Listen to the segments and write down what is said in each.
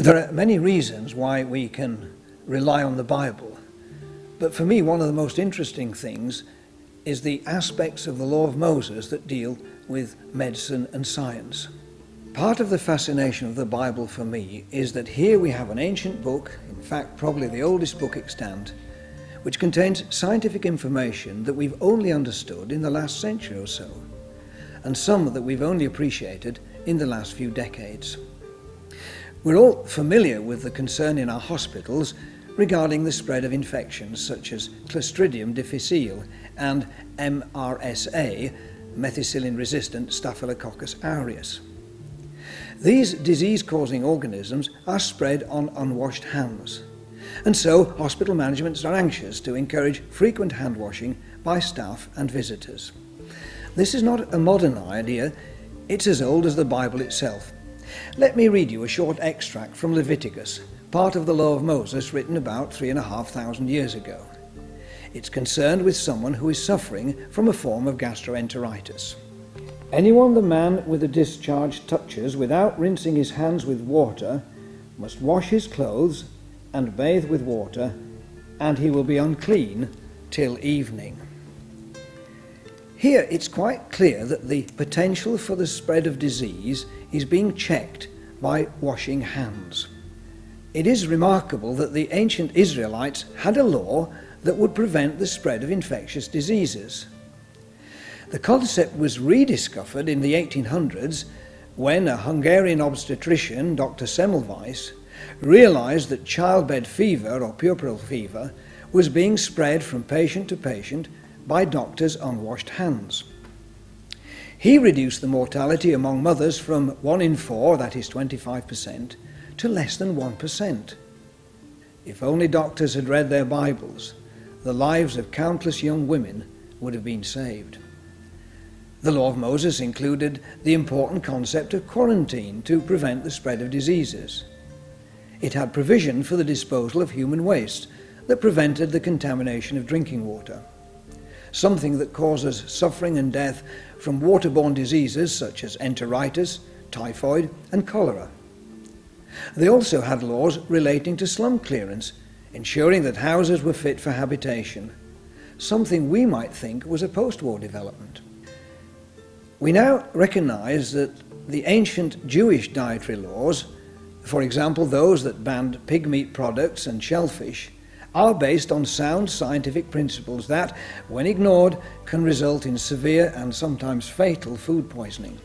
There are many reasons why we can rely on the Bible, but for me one of the most interesting things is the aspects of the Law of Moses that deal with medicine and science. Part of the fascination of the Bible for me is that here we have an ancient book, in fact probably the oldest book extant, which contains scientific information that we've only understood in the last century or so, and some that we've only appreciated in the last few decades. We're all familiar with the concern in our hospitals regarding the spread of infections such as Clostridium difficile and MRSA, methicillin-resistant Staphylococcus aureus. These disease-causing organisms are spread on unwashed hands, and so hospital managements are anxious to encourage frequent hand washing by staff and visitors. This is not a modern idea, it's as old as the Bible itself. Let me read you a short extract from Leviticus, part of the Law of Moses written about 3,500 years ago. It's concerned with someone who is suffering from a form of gastroenteritis. Anyone the man with a discharge touches without rinsing his hands with water must wash his clothes and bathe with water, and he will be unclean till evening. Here it's quite clear that the potential for the spread of disease is being checked by washing hands. It is remarkable that the ancient Israelites had a law that would prevent the spread of infectious diseases. The concept was rediscovered in the 1800s when a Hungarian obstetrician, Dr. Semmelweis, realized that childbed fever or puerperal fever was being spread from patient to patient by doctors' unwashed hands. He reduced the mortality among mothers from 1 in 4, that is 25%, to less than 1%. If only doctors had read their Bibles, the lives of countless young women would have been saved. The Law of Moses included the important concept of quarantine to prevent the spread of diseases. It had provision for the disposal of human waste that prevented the contamination of drinking water, something that causes suffering and death from waterborne diseases such as enteritis, typhoid and cholera. They also had laws relating to slum clearance, ensuring that houses were fit for habitation, something we might think was a post-war development. We now recognize that the ancient Jewish dietary laws, for example those that banned pig meat products and shellfish, are based on sound scientific principles that, when ignored, can result in severe and sometimes fatal food poisoning.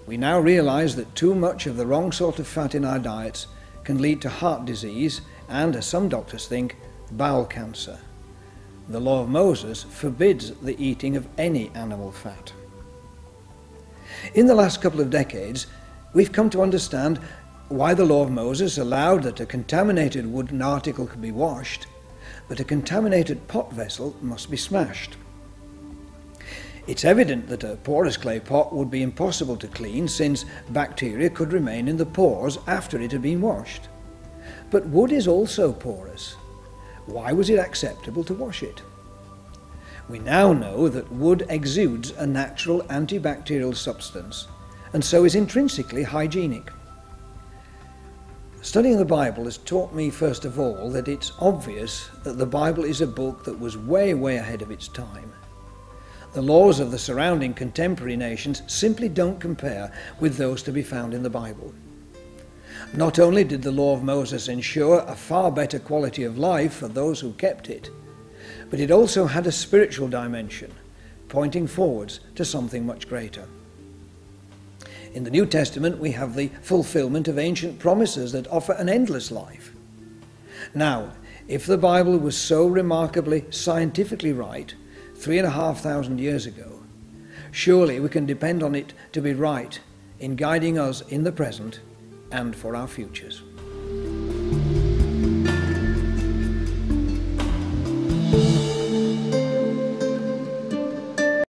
We now realize that too much of the wrong sort of fat in our diets can lead to heart disease and, as some doctors think, bowel cancer. The Law of Moses forbids the eating of any animal fat. In the last couple of decades, we've come to understand why the Law of Moses allowed that a contaminated wooden article could be washed, but a contaminated pot vessel must be smashed. It's evident that a porous clay pot would be impossible to clean since bacteria could remain in the pores after it had been washed. But wood is also porous. Why was it acceptable to wash it? We now know that wood exudes a natural antibacterial substance and so is intrinsically hygienic. Studying the Bible has taught me, first of all, that it's obvious that the Bible is a book that was way ahead of its time. The laws of the surrounding contemporary nations simply don't compare with those to be found in the Bible. Not only did the Law of Moses ensure a far better quality of life for those who kept it, but it also had a spiritual dimension, pointing forwards to something much greater. In the New Testament, we have the fulfillment of ancient promises that offer an endless life. Now, if the Bible was so remarkably scientifically right 3,500 years ago, surely we can depend on it to be right in guiding us in the present and for our futures.